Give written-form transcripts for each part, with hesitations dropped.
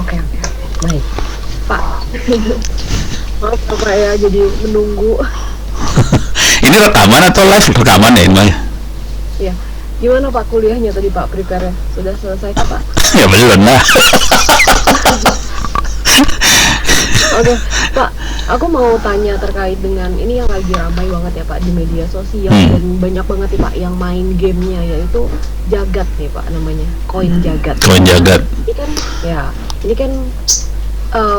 Oke, oke, oke. Baik. Pak, maaf ya, Pak ya, jadi menunggu. Ini rekaman atau live? Rekaman ya ini? Ya, gimana Pak kuliahnya tadi Pak, prepare-nya? Sudah selesai kah Pak? Ya belum lah. Oke, Pak, aku mau tanya terkait dengan ini yang lagi ramai banget ya Pak di media sosial dan banyak banget nih Pak yang main gamenya, yaitu Jagat nih Pak namanya, koin Jagat. Koin Jagat. Ini kan, ya, ini kan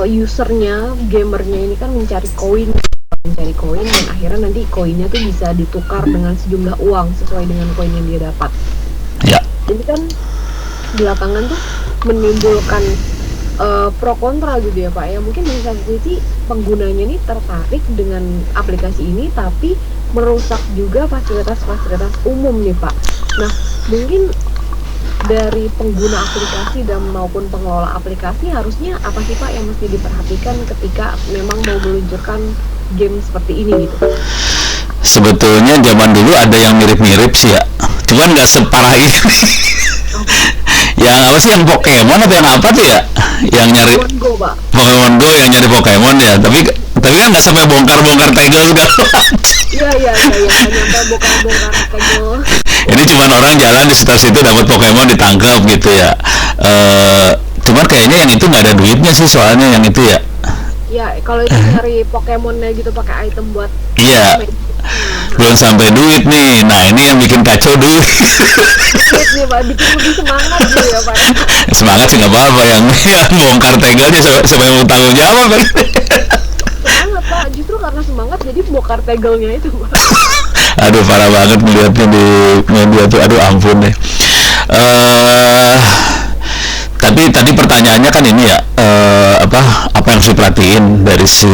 usernya, gamernya ini kan mencari koin dan akhirnya nanti koinnya tuh bisa ditukar dengan sejumlah uang sesuai dengan koin yang dia dapat. Ya. Ini kan belakangan tuh menimbulkan pro kontra gitu ya Pak ya. Mungkin dari satu sisi penggunanya nih tertarik dengan aplikasi ini, tapi merusak juga fasilitas-fasilitas umum nih Pak. Nah, mungkin dari pengguna aplikasi dan maupun pengelola aplikasi harusnya apa sih Pak yang mesti diperhatikan ketika memang mau meluncurkan game seperti ini gitu? Sebetulnya zaman dulu ada yang mirip-mirip sih ya, cuman nggak separah ini. Yang apa sih, yang Pokemon atau yang apa tuh ya? Yang nyari Pokemon Go, Pak. Pokemon Go, yang nyari Pokemon ya. Tapi kan nggak sampai bongkar-bongkar tegel segala macam. Iya, hanya sampai bongkar-bongkar tegel. Ini cuma orang jalan di sekitar situ dapat Pokemon ditangkap gitu ya. Cuman kayaknya yang itu nggak ada duitnya sih soalnya yang itu ya. Ya, kalau itu cari Pokemonnya gitu pakai item buat Iya. Belum sampai duit nih. Nah, ini yang bikin kacau duit. duit nih Pak, bikin lebih semangat gitu ya Pak. Semangat sih nggak apa-apa, yang bongkar tegelnya siapa yang mau tanggung jawab kan? Semangat Pak, justru karena semangat jadi bongkar tegelnya itu Pak. Aduh, parah banget melihatnya di media tuh, aduh ampun deh. Tapi tadi pertanyaannya kan ini ya, apa yang harus diperhatiin dari si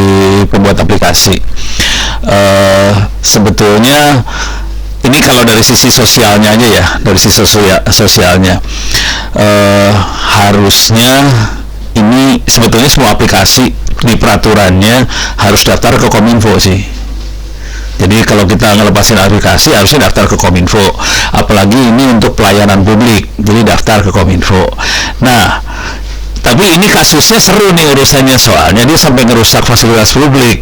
pembuat aplikasi. Sebetulnya ini kalau dari sisi sosialnya aja ya, dari sisi sosialnya, harusnya ini sebetulnya semua aplikasi di peraturannya harus daftar ke Kominfo sih. Jadi kalau kita ngelepasin aplikasi harusnya daftar ke Kominfo, apalagi ini untuk pelayanan publik, jadi daftar ke Kominfo. Nah, tapi ini kasusnya seru nih urusannya, soalnya dia sampai ngerusak fasilitas publik.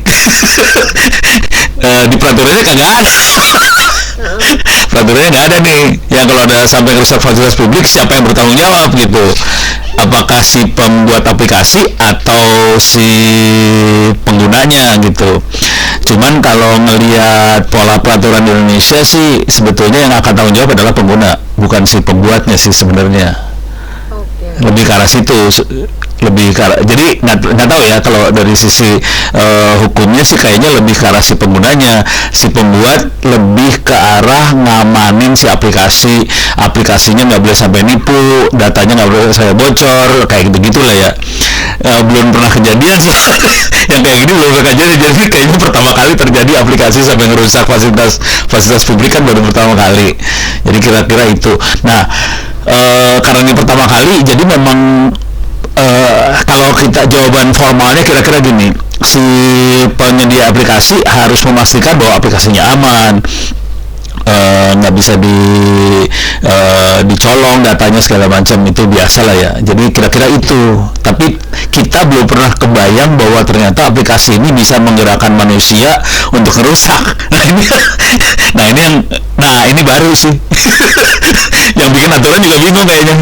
Di peraturannya kagak ada. Peraturannya nggak ada nih, yang kalau ada sampai ngerusak fasilitas publik siapa yang bertanggung jawab gitu. Apakah si pembuat aplikasi atau si penggunanya gitu. Cuman kalau ngelihat pola peraturan di Indonesia sih sebetulnya yang akan tanggung jawab adalah pengguna, bukan si pembuatnya sih sebenarnya. Lebih ke arah situ, jadi nggak tahu ya kalau dari sisi hukumnya sih kayaknya lebih ke arah si penggunanya. Si pembuat lebih ke arah ngamanin si aplikasinya nggak boleh sampai nipu, datanya nggak boleh sampai bocor, kayak gitu lah ya. Belum pernah kejadian sih yang kayak gini, belum pernah kejadian. Jadi kayaknya pertama kali terjadi aplikasi sampai ngerusak fasilitas publik kan baru pertama kali. Jadi kira-kira itu. Nah, karena ini pertama kali, jadi memang kalau kita jawaban formalnya kira-kira gini, si penyedia aplikasi harus memastikan bahwa aplikasinya aman, nggak bisa dicolong datanya segala macam, itu biasa lah ya. Jadi kira-kira itu. Tapi kita belum pernah kebayang bahwa ternyata aplikasi ini bisa menggerakkan manusia untuk merusak. Nah ini baru sih. Yang bikin aturan juga bingung kayaknya.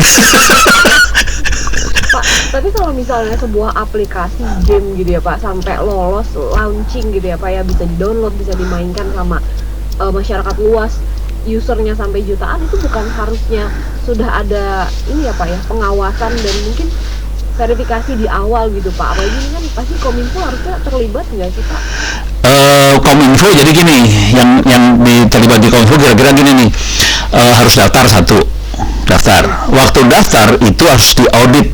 Pak, tapi kalau misalnya sebuah aplikasi game gitu ya Pak sampai lolos launching gitu ya Pak ya, bisa di-download, bisa dimainkan sama masyarakat luas, usernya sampai jutaan, itu bukan harusnya sudah ada ini ya Pak ya, pengawasan dan mungkin verifikasi di awal gitu Pak? Apalagi ini kan pasti Kominfo harusnya terlibat nggak sih Pak? Kominfo jadi gini, yang terlibat di Kominfo kira-kira gini nih, harus daftar satu. Waktu daftar itu harus diaudit,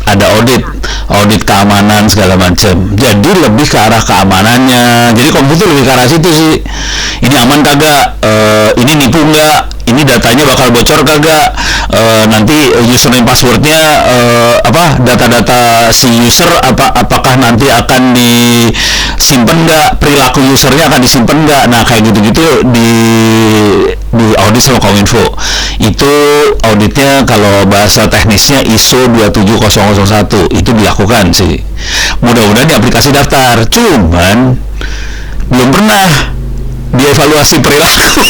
ada audit keamanan segala macam. Jadi lebih ke arah keamanannya. Jadi Kominfo lebih ke arah situ sih. Ini aman kagak? Ini nipu nggak? Ini datanya bakal bocor kagak? Nanti username passwordnya data-data si user apakah nanti akan disimpan nggak? Perilaku usernya akan disimpan nggak? Nah kayak gitu-gitu di audit sama Kominfo. Itu auditnya kalau bahasa teknisnya ISO 27001 itu dilakukan sih. Mudah-mudahan di aplikasi daftar. Cuman belum pernah dievaluasi perilaku.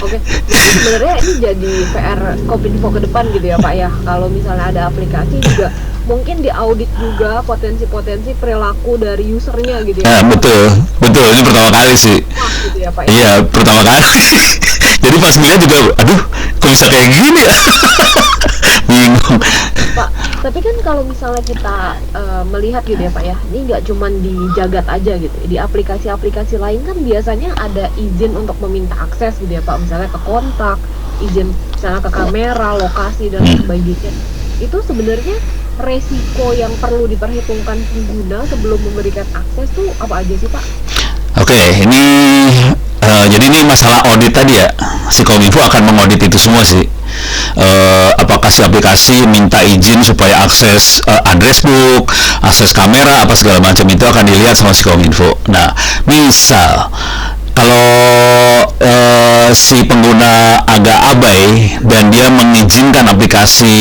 Oke, jadi sebenarnya ini jadi PR Kominfo ke depan gitu ya Pak ya. Kalau misalnya ada aplikasi juga mungkin diaudit juga potensi-potensi perilaku dari usernya gitu ya. Nah, betul, betul. Ini pertama kali sih. Wah, gitu ya Pak ya. Iya, pertama kali. Jadi pas ngeliat juga, aduh, kok bisa kayak gini ya? Bingung. Pak, tapi kan kalau misalnya kita melihat gitu ya Pak ya, ini nggak cuma di Jagat aja gitu, di aplikasi-aplikasi lain kan biasanya ada izin untuk meminta akses gitu ya Pak, misalnya ke kontak, izin misalnya ke kamera, lokasi dan lain sebagainya. Itu sebenarnya resiko yang perlu diperhitungkan pengguna sebelum memberikan akses tuh apa aja sih Pak? Oke, ini jadi ini masalah audit tadi ya. Si Kominfo akan mengaudit itu semua sih. Apakah si aplikasi minta izin supaya akses address book, akses kamera, apa segala macam itu akan dilihat sama si Kominfo. Nah, misal kalau si pengguna agak abai dan dia mengizinkan aplikasi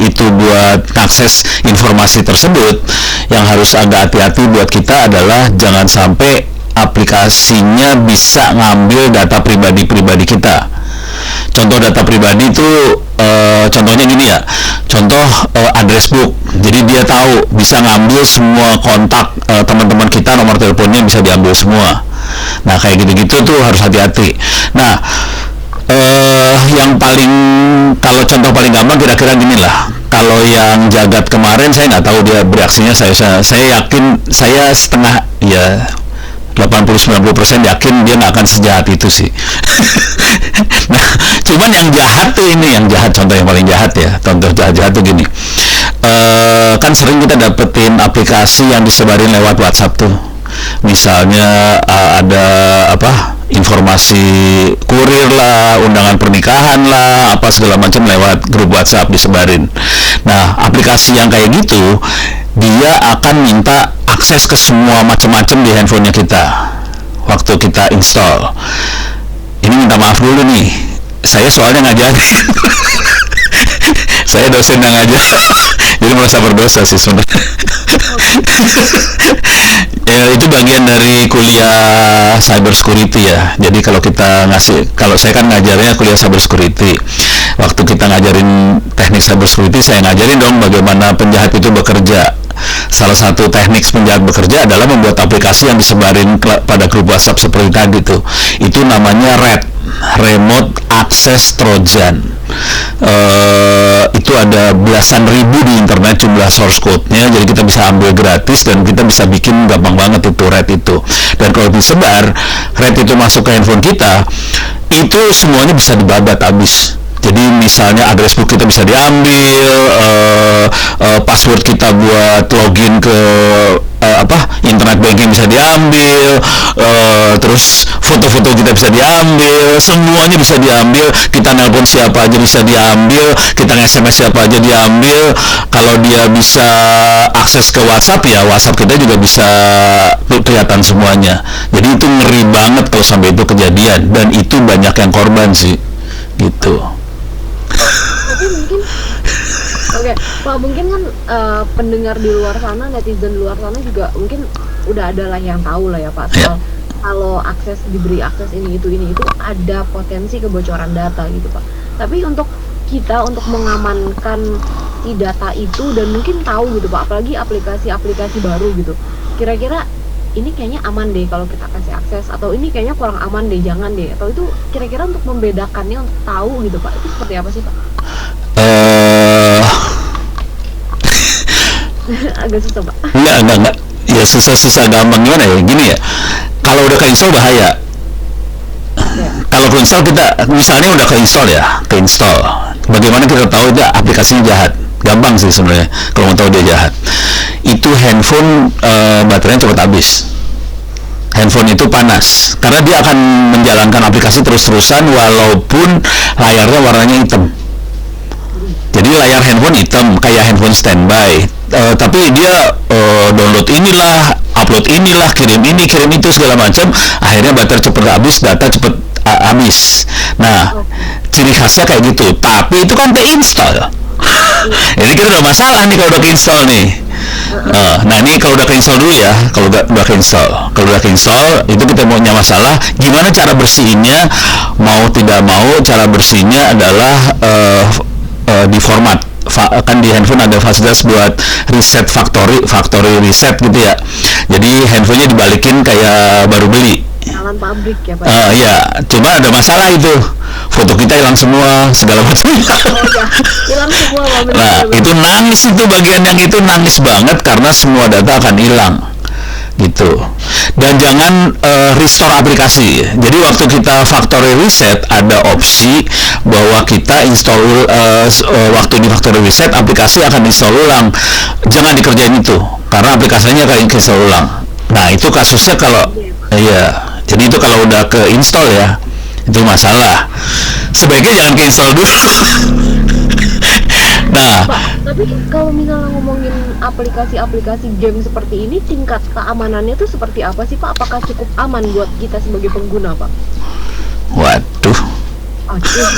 itu buat akses informasi tersebut, yang harus agak hati-hati buat kita adalah jangan sampai aplikasinya bisa ngambil data pribadi kita. Contoh data pribadi itu contohnya gini ya, contoh address book. Jadi dia tahu bisa ngambil semua kontak teman-teman kita, nomor teleponnya bisa diambil semua. Nah kayak gitu-gitu tuh harus hati-hati. Nah yang paling, kalau contoh paling gampang kira-kira gini lah. Kalau yang Jagat kemarin saya nggak tahu dia bereaksinya, saya yakin, saya setengah ya 80-90% yakin dia nggak akan sejahat itu sih. Nah, cuman yang jahat tuh ini, yang jahat, contoh yang paling jahat ya, contoh jahat tuh gini. Kan sering kita dapetin aplikasi yang disebarin lewat WhatsApp tuh. Misalnya ada apa? Informasi kurir lah, undangan pernikahan lah, apa segala macam lewat grup WhatsApp disebarin. Nah, aplikasi yang kayak gitu dia akan minta akses ke semua macam-macam di handphonenya kita waktu kita install. Ini minta maaf dulu nih, saya soalnya ngajarin. Saya dosen yang ngajar, jadi merasa berdosa sih sebenarnya. Ya, itu bagian dari kuliah cyber security ya. Jadi kalau kita kalau saya kan ngajarnya kuliah cyber security. Waktu kita ngajarin teknik cyber security, saya ngajarin dong bagaimana penjahat itu bekerja. Salah satu teknik penjahat bekerja adalah membuat aplikasi yang disebarin pada grup WhatsApp seperti tadi tuh. Itu namanya RAT, Remote Access Trojan. Itu ada belasan ribu di internet jumlah source code-nya, jadi kita bisa ambil gratis dan kita bisa bikin gampang banget itu RAT itu. Dan kalau disebar RAT itu masuk ke handphone kita, itu semuanya bisa dibabat habis. Jadi misalnya address book kita bisa diambil, password kita buat login ke internet banking bisa diambil, terus foto-foto kita bisa diambil, semuanya bisa diambil. Kita nelpon siapa aja bisa diambil, kita nge-SMS siapa aja diambil. Kalau dia bisa akses ke WhatsApp ya WhatsApp kita juga bisa kelihatan semuanya. Jadi itu ngeri banget kalau sampai itu kejadian, dan itu banyak yang korban sih gitu. Tapi mungkin oke, Pak, mungkin kan pendengar di luar sana, netizen di luar sana juga mungkin udah ada lah yang tahu lah ya Pak, soal kalau diberi akses ini itu ada potensi kebocoran data gitu Pak. Tapi untuk kita untuk mengamankan si data itu dan mungkin tahu gitu Pak, apalagi aplikasi-aplikasi baru gitu, kira-kira ini kayaknya aman deh kalau kita kasih akses, atau ini kayaknya kurang aman deh, jangan deh, atau itu kira-kira untuk membedakannya, untuk tahu gitu Pak, itu seperti apa sih Pak? Agak susah Pak. Enggak. Ya susah gampang gimana ya? Gini ya. Kalau udah keinstall bahaya. Kalau keinstall kita, misalnya udah keinstall. Bagaimana kita tahu itu aplikasinya jahat? Gampang sih sebenarnya kalau mau tahu dia jahat. Itu handphone baterainya cepat habis. Handphone itu panas karena dia akan menjalankan aplikasi terus-terusan walaupun layarnya warnanya hitam. Jadi layar handphone hitam kayak handphone standby, tapi dia download inilah, upload inilah, kirim ini, kirim itu segala macam. Akhirnya baterai cepat habis, data cepat habis. Nah, ciri khasnya kayak gitu. Tapi itu kan keinstall. Jadi kita udah masalah nih kalau udah keinstall nih. Nah ini kalau udah keinstall dulu ya, kalau udah keinstall itu kita maunya masalah gimana cara bersihinnya. Mau tidak mau cara bersihnya adalah di format. Kan di handphone ada fasilitas buat reset factory reset gitu ya. Jadi handphonenya dibalikin kayak baru beli. Jalan pabrik ya Pak. Iya, cuma ada masalah itu. Foto kita hilang semua, segala macam. Oh ya, hilang semua Pak. Nah, itu nangis, itu bagian yang itu nangis banget karena semua data akan hilang. Gitu. Dan jangan restore aplikasi. Jadi waktu kita factory reset ada opsi bahwa kita install waktu di factory reset aplikasi akan install ulang. Jangan dikerjain itu karena aplikasinya akan install ulang. Nah, itu kasusnya kalau iya. Jadi itu kalau udah ke install ya, itu masalah. Sebaiknya jangan ke install dulu. Nah, Pak, tapi kalau misalnya ngomongin aplikasi-aplikasi game seperti ini, tingkat keamanannya tuh seperti apa sih Pak? Apakah cukup aman buat kita sebagai pengguna Pak? waduh. Aduh.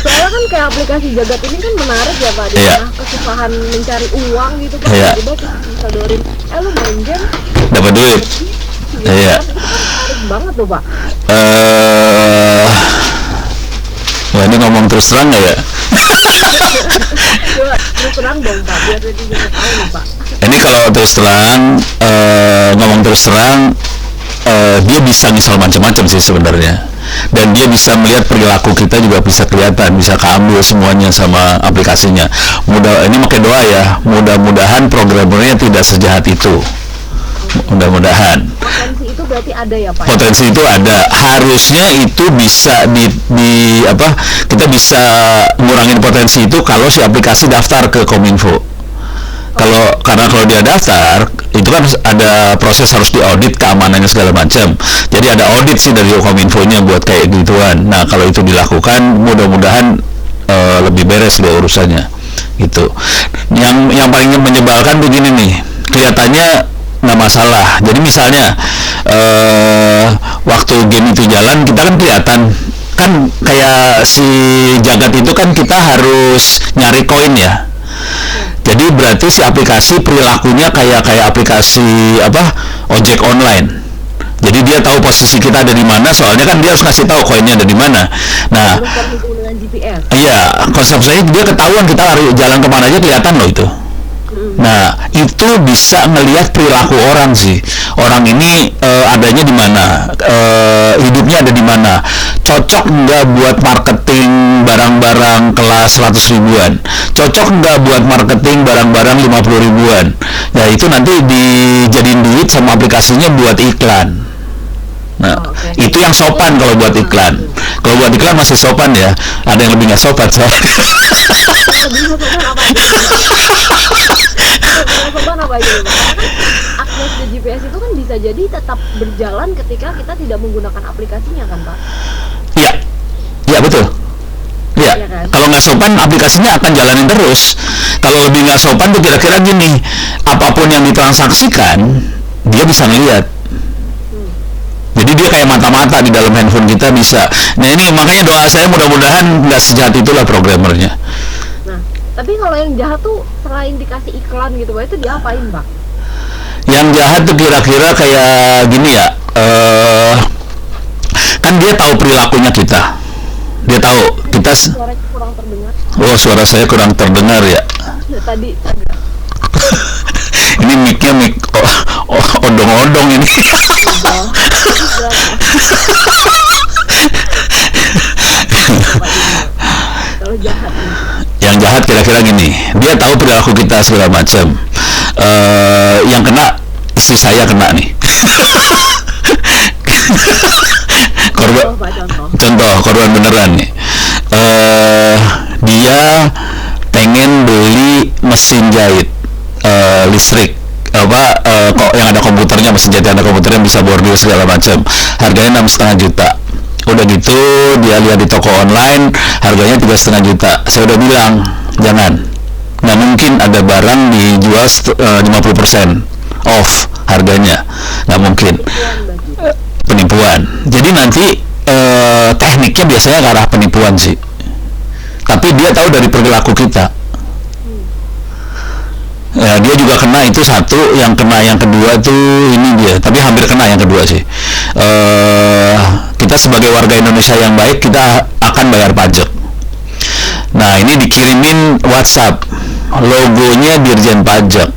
Soalnya kan kayak aplikasi Jagat ini kan menarik ya Pak, di Iya. tengah kesusahan mencari uang gitu Pak, Iya. tiba-tiba kita bisa dorin, lu main game, Dapat duit. gitu Iya. kan, itu kan menarik banget tuh Pak. Wah, ini ngomong terus terang nggak ya? Coba terus terang dong Pak, biar jadi bisa tahu nih Pak. Ini kalau terus terang, ngomong terus terang, dia bisa ngisal macam-macam sih sebenarnya. Dan dia bisa melihat perilaku kita juga bisa kelihatan, bisa keambil semuanya sama aplikasinya. Ini pakai doa ya, mudah-mudahan programmernya tidak sejahat itu. Mudah-mudahan. Potensi itu berarti ada ya Pak? Potensi itu ada, harusnya itu bisa kita bisa ngurangin potensi itu kalau si aplikasi daftar ke Kominfo. Karena kalau dia daftar itu kan ada proses harus diaudit keamanannya segala macam. Jadi ada audit sih dari Kominfo-nya buat kayak gituan. Nah kalau itu dilakukan mudah-mudahan lebih beres deh urusannya gitu. Yang paling menyebalkan begini nih, kelihatannya nggak masalah. Jadi misalnya waktu game itu jalan kita kan kelihatan kan kayak si Jagat itu kan kita harus nyari koin ya. Jadi berarti si aplikasi perilakunya kayak aplikasi ojek online. Jadi dia tahu posisi kita ada di mana, soalnya kan dia harus ngasih tahu koinnya ada di mana. Nah, Terus terhubung dengan GPS. iya, konsep saya dia ketahuan kita lari jalan kemana aja kelihatan loh itu. Nah, itu bisa ngelihat perilaku orang sih. Orang ini adanya di mana, hidupnya ada di mana. Cocok nggak buat marketing barang-barang kelas 100 ribuan? Cocok nggak buat marketing barang-barang 50 ribuan? Nah, itu nanti dijadiin duit sama aplikasinya buat iklan. Nah, itu yang sopan kalau buat iklan. Kalau buat iklan masih sopan ya. Ada yang lebih nggak sopan soalnya. Sopan apa aja Pak? Karena kan akses ke GPS itu kan bisa jadi tetap berjalan ketika kita tidak menggunakan aplikasinya kan Pak? Iya, iya betul. Iya, Iya kan? kalau nggak sopan aplikasinya akan jalanin terus. Kalau lebih nggak sopan tuh kira-kira gini, apapun yang ditransaksikan dia bisa ngeliat. Jadi dia kayak mata-mata di dalam handphone kita bisa. Nah ini makanya doa saya mudah-mudahan nggak sejahat itulah programmernya. Nah, tapi kalau yang jahat tuh selain dikasih iklan gitu Pak, itu diapain Pak? Yang jahat tuh kira-kira kayak gini ya, kan dia tahu perilakunya kita. Dia tahu kita. Suaranya kurang terdengar. Oh, suara saya kurang terdengar ya. Nah, tadi agak Ini mic-nya mic odong-odong ini. kalau jahat nih. Yang jahat kira-kira gini, dia tahu perilaku kita segala macam. Yang kena istri saya kena nih. Korban, Pak, contoh. contoh korban beneran nih. Dia pengen beli mesin jahit listrik kok yang ada komputernya, mesin jahit yang ada komputernya bisa bordir segala macam, harganya 6,5 juta. Udah gitu dia lihat di toko online harganya 3,5 juta. Saya udah bilang jangan, nggak mungkin ada barang dijual 50% off harganya, nggak mungkin. penipuan. Jadi nanti tekniknya biasanya ke arah penipuan sih. Tapi dia tahu dari perilaku kita. Ya, dia juga kena itu satu, yang kena yang kedua tuh ini dia, tapi hampir kena yang kedua sih. Kita sebagai warga Indonesia yang baik, kita akan bayar pajak. Nah, ini dikirimin WhatsApp, logonya Dirjen Pajak,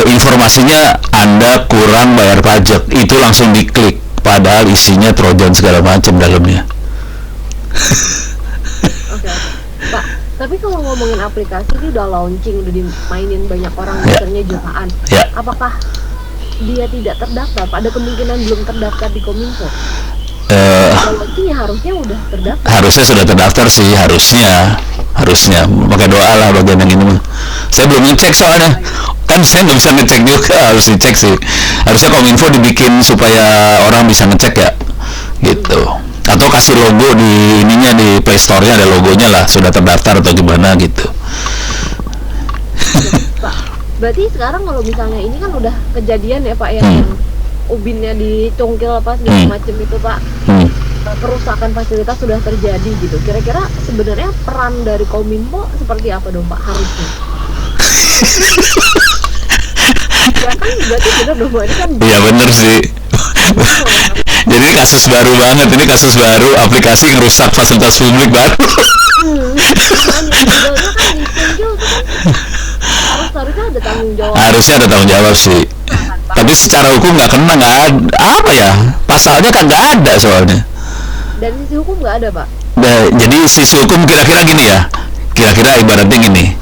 informasinya Anda kurang bayar pajak, itu langsung diklik, padahal isinya trojan segala macam dalamnya. Oke. Pak, tapi kalau ngomongin aplikasi ini udah launching, udah dimainin banyak orang, usernya jutaan. Apakah dia tidak terdaftar? Ada kemungkinan belum terdaftar di Kominfo? Kalau sih harusnya udah terdaftar. Harusnya sudah terdaftar sih, harusnya pakai doa lah bagian yang ini mah. Saya belum ngecek soalnya, kan saya nggak bisa ngecek juga, harus dicek sih. Harusnya Kominfo dibikin supaya orang bisa ngecek ya, gitu. Atau kasih logo di ininya, di Play Store-nya ada logonya lah, sudah terdaftar atau gimana gitu. Pak, berarti sekarang kalau misalnya ini kan udah kejadian ya Pak, yang ubinnya dicongkel apa segala macam itu Pak, kerusakan fasilitas sudah terjadi gitu. Kira-kira sebenarnya peran dari Kominfo seperti apa dong Pak harusnya? Ya kan berarti benar dong Pak, ini kan. Iya bener sih. Jadi ini kasus baru banget, ini kasus baru, aplikasi ngerusak fasilitas publik baru. Harusnya ada tanggung jawab. Harusnya ada tanggung jawab sih. Tapi secara hukum nggak kena, nggak ada, apa ya, pasalnya kan nggak ada soalnya. Dan sisi hukum nggak ada Pak? Nah, jadi sisi hukum kira-kira gini ya, kira-kira ibaratnya gini,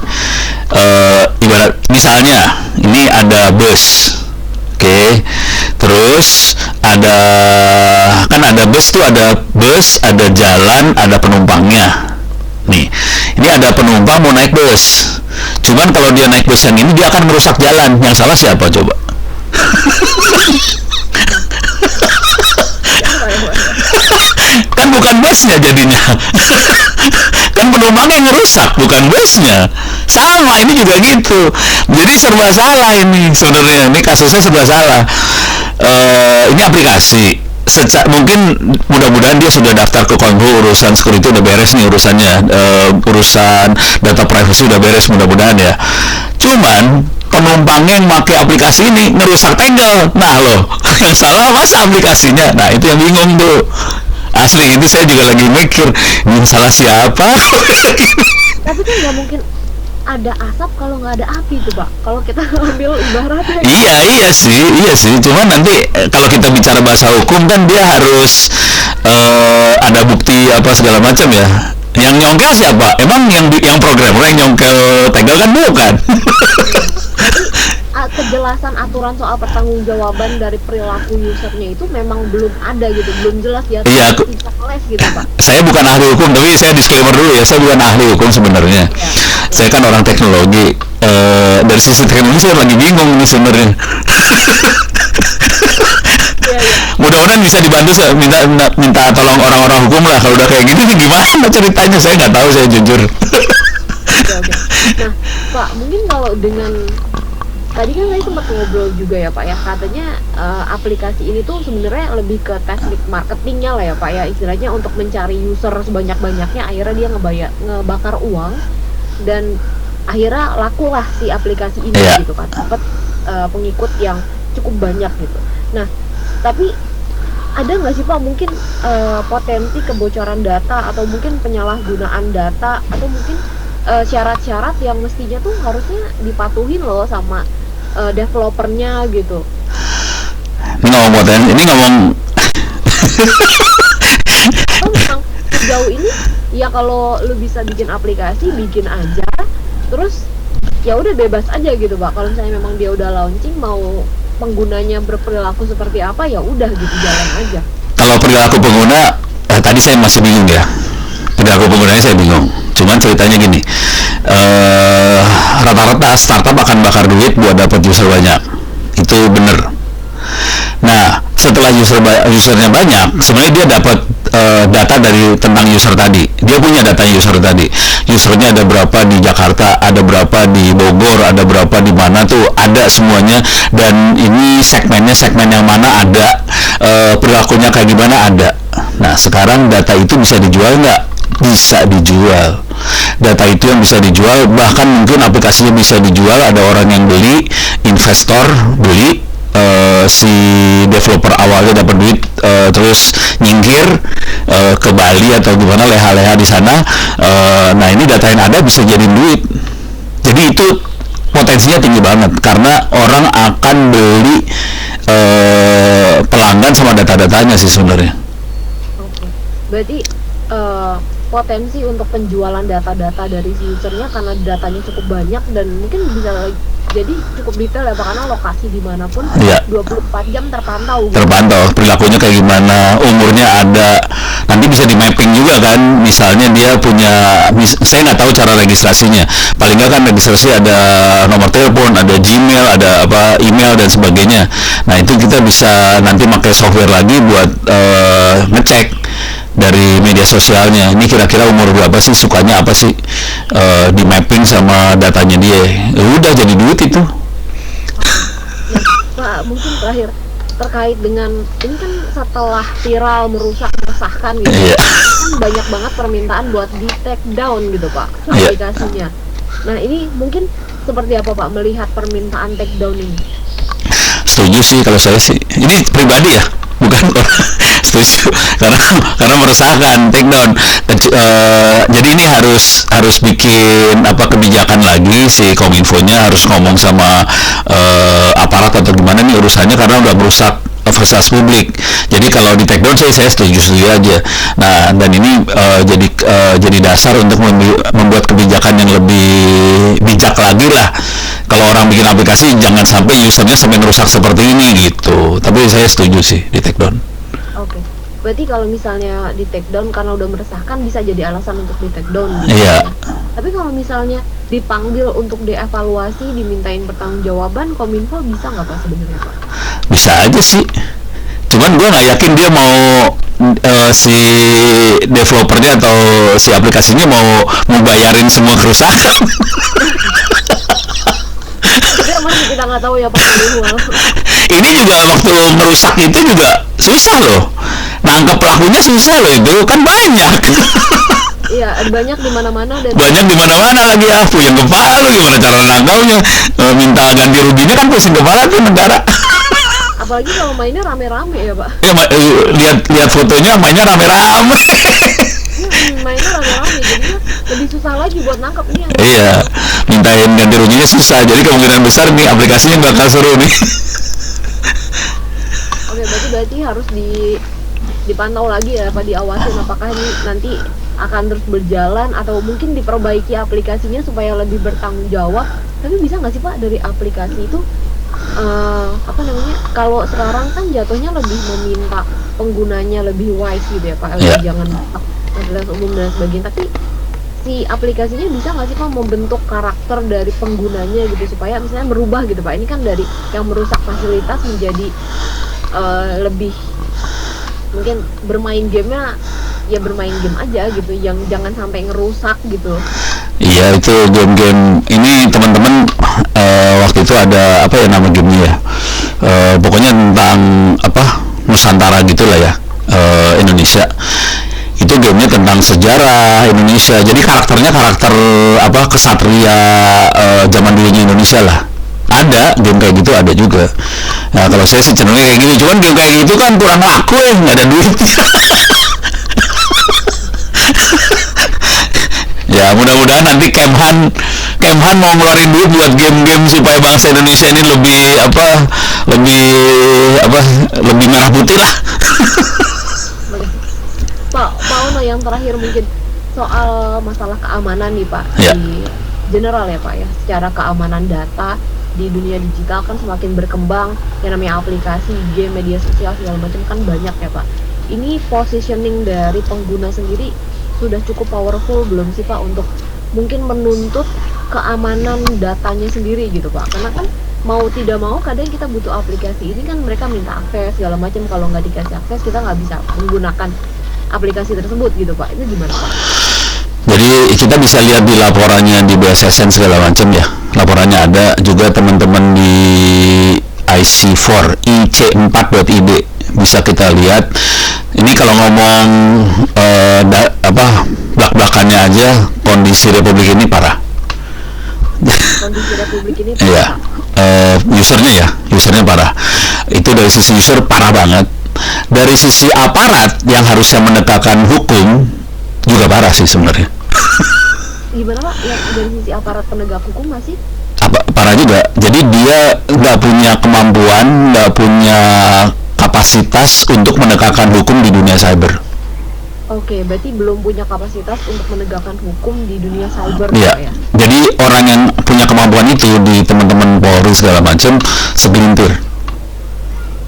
ibarat misalnya ini ada bus, oke, terus ada bus tuh, ada bus, ada jalan, ada penumpangnya. Nih, ini ada penumpang mau naik bus. Cuman kalau dia naik bus yang ini, dia akan merusak jalan. Yang salah siapa coba? Kan bukan busnya jadinya. Kan penumpangnya yang ngerusak, bukan busnya. Sama, ini juga gitu. Jadi serba salah ini sebenarnya. Ini kasusnya serba salah. Ini aplikasi. Mungkin mudah-mudahan dia sudah daftar ke Kominfo, urusan security udah beres nih urusannya, urusan data privacy udah beres mudah-mudahan ya. Cuman penumpangnya yang pakai aplikasi ini ngerusak tangle. Nah loh, yang salah masa aplikasinya? Nah itu yang bingung tuh. Asli itu saya juga lagi mikir, ini salah siapa? Tapi kan nggak mungkin ada asap kalau nggak ada api tuh Pak, kalau kita ambil ibaratnya. Iya sih. Cuman nanti kalau kita bicara bahasa hukum kan dia harus ada bukti apa segala macam ya. Yang nyongkel siapa? Emang yang programmer yang nyongkel tegel kan bukan? Kejelasan aturan soal pertanggungjawaban dari perilaku usernya itu memang belum ada gitu, belum jelas ya. Iya, bisa keles gitu Pak. Saya bukan ahli hukum, tapi saya disclaimer dulu ya, saya bukan ahli hukum sebenarnya. Saya kan orang teknologi. Dari sisi teknologi saya lagi bingung nih sebenarnya. Mudah-mudahan bisa dibantu, minta tolong orang-orang hukum lah kalau udah kayak gini nih, gimana ceritanya, saya nggak tahu, saya jujur. Oke. Nah Pak, mungkin kalau dengan tadi kan saya sempat ngobrol juga ya Pak ya, katanya aplikasi ini tuh sebenarnya lebih ke teknik marketingnya lah ya Pak ya, istilahnya untuk mencari user sebanyak-banyaknya, akhirnya dia ngebakar uang dan akhirnya laku lah si aplikasi ini gitu kan, dapat pengikut yang cukup banyak gitu. Nah tapi ada nggak sih Pak mungkin potensi kebocoran data atau mungkin penyalahgunaan data atau mungkin syarat-syarat yang mestinya tuh harusnya dipatuhin loh sama developernya gitu. Ini ngomong potensi, ini ngomong. Oh, memang sejauh ini ya kalau lu bisa bikin aplikasi, bikin aja, terus ya udah bebas aja gitu Pak. Kalau misalnya memang dia udah launching, mau penggunanya berperilaku seperti apa ya udah gitu, jalan aja. Kalau perilaku pengguna, tadi saya masih bingung ya. Perilaku penggunanya saya bingung. Cuman ceritanya gini, rata-rata startup akan bakar duit buat dapat user banyak, itu bener. Nah setelah usernya banyak, sebenarnya dia dapat data dari tentang user tadi. Dia punya data user tadi. Usernya ada berapa di Jakarta, ada berapa di Bogor, ada berapa di mana tuh, ada semuanya. Dan ini segmen yang mana ada. perilakunya kayak gimana ada. Nah sekarang data itu bisa dijual nggak? Bisa dijual. Data itu yang bisa dijual, bahkan mungkin aplikasinya bisa dijual, ada orang yang beli, investor beli, si developer awalnya dapat duit, terus nyingkir ke Bali atau gimana, leha-leha di sana. Nah ini data yang ada bisa jadi duit. Jadi itu potensinya tinggi banget karena orang akan beli pelanggan sama data-datanya sih sebenarnya. Oke. Berarti potensi untuk penjualan data-data dari si usernya karena datanya cukup banyak dan mungkin bisa jadi cukup detail ya Pak, karena lokasi dimanapun Iya. 24 jam terpantau gitu. Terpantau perilakunya kayak gimana, umurnya ada, nanti bisa di mapping juga kan, misalnya dia punya, saya nggak tahu cara registrasinya, paling nggak kan registrasi ada nomor telepon, ada Gmail, ada apa email dan sebagainya. Nah itu kita bisa nanti pakai software lagi buat ngecek dari media sosialnya, ini kira-kira umur berapa sih, sukanya apa sih, di mapping sama datanya dia. Udah jadi duit itu. Nah, Pak, mungkin terakhir terkait dengan ini kan setelah viral, merusak, meresahkan gitu, Iya. kan banyak banget permintaan buat di take down gitu Pak Iya. aplikasinya. Nah ini mungkin seperti apa Pak melihat permintaan take down ini? Setuju sih kalau saya sih, ini pribadi ya, bukan setuju karena meresahkan, take down. Jadi ini harus bikin apa kebijakan lagi, si Kominfonya harus ngomong sama aparat atau gimana nih urusannya, karena udah merusak fasilitas publik. Jadi kalau di take down saya setuju aja. Nah dan ini jadi dasar untuk membuat kebijakan yang lebih bijak lagi lah. Kalau orang bikin aplikasi jangan sampai usernya sampai merusak seperti ini gitu. Tapi saya setuju sih di take down. Oke. Berarti kalau misalnya di take down karena udah meresahkan bisa jadi alasan untuk di take down gitu. Iya. Tapi kalau misalnya dipanggil untuk dievaluasi, dimintain pertanggungjawaban, Kominfo bisa nggak Pak sebenarnya Pak? Bisa aja sih. Cuman gue nggak yakin dia mau si developernya atau si aplikasinya mau bayarin semua kerusakan. Tapi masih kita nggak tahu ya Pak manual. Ini juga waktu merusak itu juga susah loh. Nangkep pelakunya susah loh, itu kan banyak. Iya, banyak di mana-mana dan Banyak di mana-mana lagi ya, puyeng kepala lu gimana cara nangkapnya. Minta ganti ruginya kan pusing kepala tuh negara. apalagi kalau mainnya rame-rame ya Pak. Ya lihat fotonya mainnya rame-rame. Mainnya rame-rame jadinya lebih susah lagi buat nangkep nih. Iya, mintain ganti ruginya susah. Jadi kemungkinan besar nih aplikasinya bakal seru nih. Oke, berarti harus dipantau lagi ya Pak, diawasin apakah ini nanti akan terus berjalan atau mungkin diperbaiki aplikasinya supaya lebih bertanggung jawab. Tapi bisa nggak sih Pak dari aplikasi itu apa namanya, kalau sekarang kan jatuhnya lebih meminta penggunanya lebih wise gitu ya Pak, Yeah. jangan fasilitas umum dan sebagainya, tapi si aplikasinya bisa nggak sih Pak membentuk karakter dari penggunanya gitu supaya misalnya berubah gitu Pak, ini kan dari yang merusak fasilitas menjadi lebih mungkin bermain gamenya ya bermain game aja gitu, yang jangan sampai ngerusak gitu. Iya, itu game-game ini teman-teman, waktu itu ada apa ya nama gamenya ya, pokoknya tentang apa Nusantara gitulah ya, Indonesia. Itu gamenya tentang sejarah Indonesia, jadi karakternya karakter apa kesatria zaman dulunya Indonesia lah. Ada game kayak gitu, ada juga. Nah kalau saya sih cenderungnya kayak gini, cuman game kayak gitu kan kurang laku ya, nggak ada duit. Ya mudah-mudahan nanti Kemhan mau ngeluarin duit buat game-game supaya bangsa Indonesia ini lebih merah putih lah. Pak Ono, yang terakhir mungkin soal masalah keamanan nih Pak, Ya. di general ya Pak ya, secara keamanan data di dunia digital kan semakin berkembang, yang namanya aplikasi, game, media sosial segala macam kan banyak ya Pak. Ini positioning dari pengguna sendiri sudah cukup powerful belum sih Pak untuk mungkin menuntut keamanan datanya sendiri gitu Pak? Karena kan mau tidak mau kadang kita butuh aplikasi ini kan mereka minta akses segala macam, kalau nggak dikasih akses kita nggak bisa menggunakan aplikasi tersebut gitu Pak. Itu gimana Pak? Jadi kita bisa lihat di laporannya di BSSN segala macam ya. Laporannya ada juga teman-teman di IC4 ic4.id bisa kita lihat. Ini kalau ngomong belak-belakannya aja, kondisi Republik ini parah. Kondisi Republik ini Iya, usernya parah. Itu dari sisi user parah banget. Dari sisi aparat yang harusnya menegakkan hukum juga parah sih sebenarnya. gimana Pak? Yang dari sisi aparat penegak hukum masih Parah juga. Jadi dia nggak punya kemampuan, nggak punya kapasitas untuk menegakkan hukum di dunia cyber. Oke, berarti belum punya kapasitas untuk menegakkan hukum di dunia cyber. Iya. Ya? Jadi orang yang punya kemampuan itu di teman-teman Polri segala macam segelintir.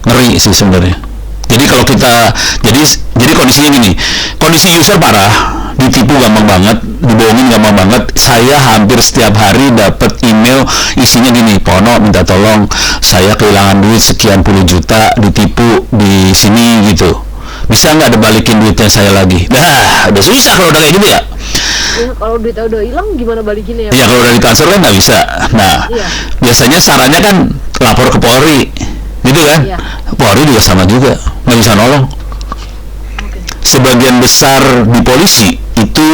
Ngeri sih sebenarnya. Jadi kalau kita jadi kondisinya gini, kondisi user parah, ditipu gampang banget, dibohongin gampang banget. Saya hampir setiap hari dapat email isinya gini, Pono minta tolong, saya kehilangan duit sekian puluh juta, ditipu di sini gitu. Bisa nggak ada balikin duitnya saya lagi? Nah, udah susah kalau udah kayak gitu ya. Ya, kalau duitnya udah hilang gimana balikinnya ya? Iya, kalau udah ditransfer kan nggak bisa. Nah, Iya. biasanya sarannya kan lapor ke Polri, gitu kan? Iya. Polri juga sama juga, nggak bisa nolong. Oke. Sebagian besar di polisi itu,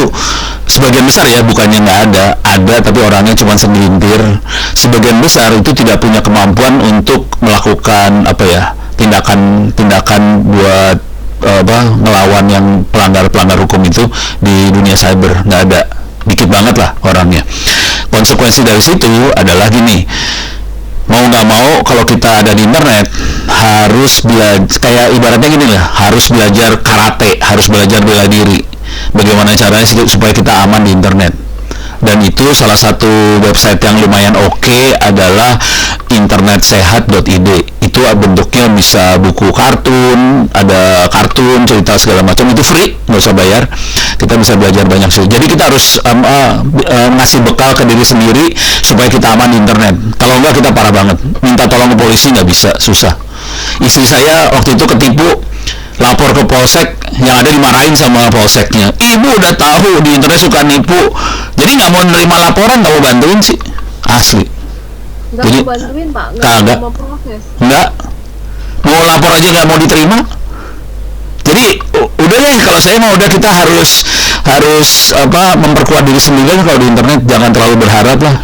sebagian besar ya, bukannya nggak ada tapi orangnya cuma segelintir. Sebagian besar itu tidak punya kemampuan untuk melakukan tindakan buat melawan yang pelanggar hukum itu di dunia cyber. Nggak ada, dikit banget lah orangnya. Konsekuensi dari situ adalah gini, mau nggak mau kalau kita ada di internet harus belajar, kayak ibaratnya gini lah, harus belajar karate, harus belajar bela diri, bagaimana caranya supaya kita aman di internet. Dan itu salah satu website yang lumayan oke adalah internetsehat.id. Itu bentuknya bisa buku kartun, ada kartun, cerita segala macam, itu free, nggak usah bayar. Kita bisa belajar banyak sih. Jadi kita harus ngasih bekal ke diri sendiri supaya kita aman di internet. Kalau enggak kita parah banget. Minta tolong ke polisi nggak bisa, susah. Istri saya waktu itu ketipu, lapor ke polsek, yang ada dimarahin sama polseknya. Ibu udah tahu di internet suka nipu, jadi nggak mau nerima laporan, nggak mau bantuin sih, asli. Nggak Jadi, mau bantuin Pak, kagak. mau proses. Nggak mau lapor aja nggak mau diterima. Jadi udah deh, kalau saya mau udah, kita harus memperkuat diri sendiri kalau di internet, jangan terlalu berharap lah.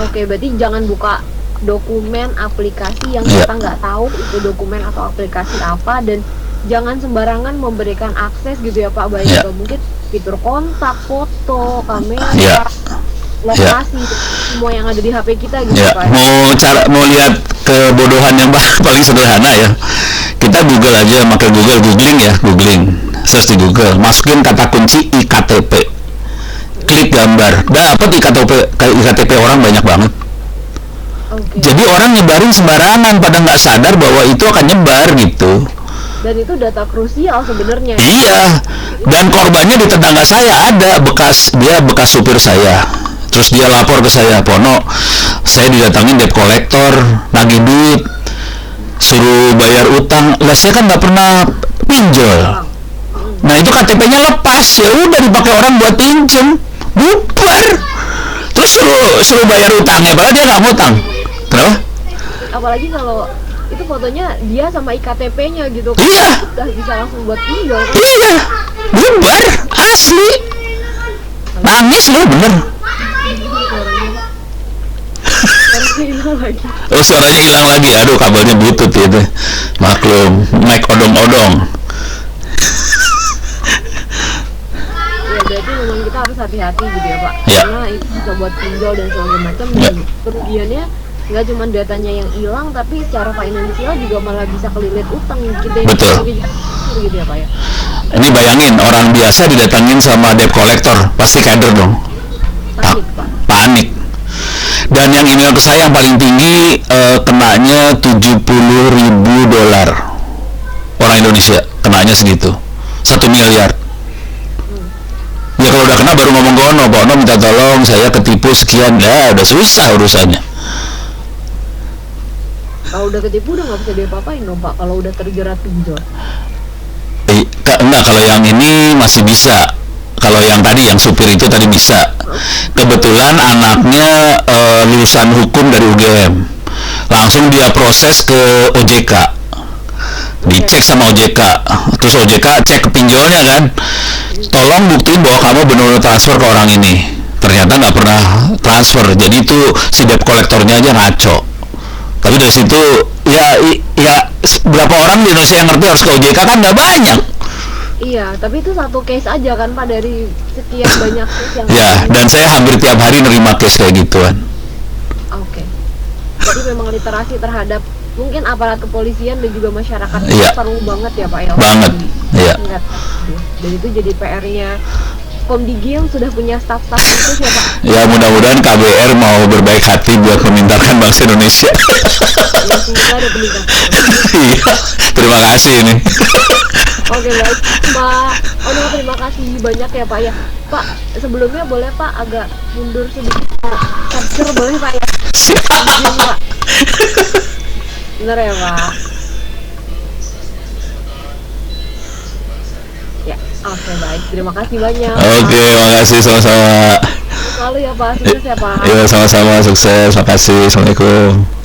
Oke, berarti jangan buka dokumen aplikasi yang Iya. kita nggak tahu itu dokumen atau aplikasi apa, dan jangan sembarangan memberikan akses gitu ya Pak, baik Iya. itu mungkin fitur kontak, foto, kamera, Iya. lokasi, semua yang ada di HP kita gitu Ya, Pak. mau lihat kebodohan yang paling sederhana ya, kita Google aja, pakai googling, search di Google, masukin kata kunci IKTP, klik gambar, dapat IKTP orang banyak banget. Oke. Jadi orang nyebarin sembarangan, pada nggak sadar bahwa itu akan nyebar gitu. Dan itu data krusial sebenarnya. Iya, dan korbannya di tetangga saya ada, bekas supir saya. Terus dia lapor ke saya, Pono, saya didatangin debt collector, nagih duit, suruh bayar utang. Lah saya kan nggak pernah pinjol. Nah itu KTP-nya lepas, ya udah dipakai orang buat pinjem, bubar. Terus suruh bayar utangnya, padahal dia nggak ngutang. Kenapa? Apalagi kalau itu fotonya dia sama IKTP-nya gitu. Iya. Udah bisa langsung buat pinjol. Iya, bubar, asli. Nangis lu bener. Suaranya hilang lagi. Oh suaranya hilang lagi, aduh kabelnya butut itu, maklum, mic odong-odong. Ya berarti memang kita harus hati-hati gitu ya Pak. Ya. Karena itu bisa buat pinjol dan segala macam, Ya. dan kerugiannya nggak cuma datanya yang hilang, tapi secara finansial juga malah bisa kelilit utang kita yang Betul. gitu ya Pak ya. Ini bayangin, orang biasa didatangin sama debt collector, pasti keder dong, Panik Pak. panik. Dan yang email ke saya yang paling tinggi kenanya $70.000. Orang Indonesia kenanya segitu, 1 miliar. Ya kalau udah kena baru ngomong ke Ono minta tolong, saya ketipu sekian, ya udah susah urusannya. Kalau udah ketipu udah nggak bisa diapa-apain dong Pak, kalau udah terjerat pinjol. Enggak, kalau yang ini masih bisa. Kalau yang tadi, yang supir itu tadi bisa. Kebetulan anaknya lulusan hukum dari UGM. Langsung dia proses ke OJK. dicek sama OJK, terus OJK cek ke pinjolnya kan, tolong buktiin bahwa kamu benar-benar transfer ke orang ini. Ternyata nggak pernah transfer, jadi itu si debt kolektornya aja ngaco. Tapi dari situ ya berapa orang di Indonesia yang ngerti harus ke OJK kan nggak banyak. Iya, tapi itu satu case aja kan Pak dari sekian banyak case yang Ya, dan saya hampir tiap hari nerima case kayak gituan. Oke. Jadi memang literasi terhadap mungkin aparat kepolisian dan juga masyarakat itu Iya. perlu banget ya Pak ya. Banget, iya. Ingat. Dan itu jadi PR-nya Komdigi yang sudah punya staff-staff khusus ya Pak. Ya mudah-mudahan KBR mau berbaik hati buat memintarkan bangsa Indonesia. Ya semoga ada peningkatan. Iya, terima kasih ini. Oke baik Pak Ono, terima kasih banyak ya Pak ya. Pak sebelumnya boleh Pak agak mundur sedikit, capture boleh Pak ya. Izin, Pak. Bener ya Pak. Ya oke baik, terima kasih banyak. Oke, makasih sama-sama. Selalu ya Pak, sukses ya Pak. Iya, sama-sama, sukses. Makasih. Assalamualaikum.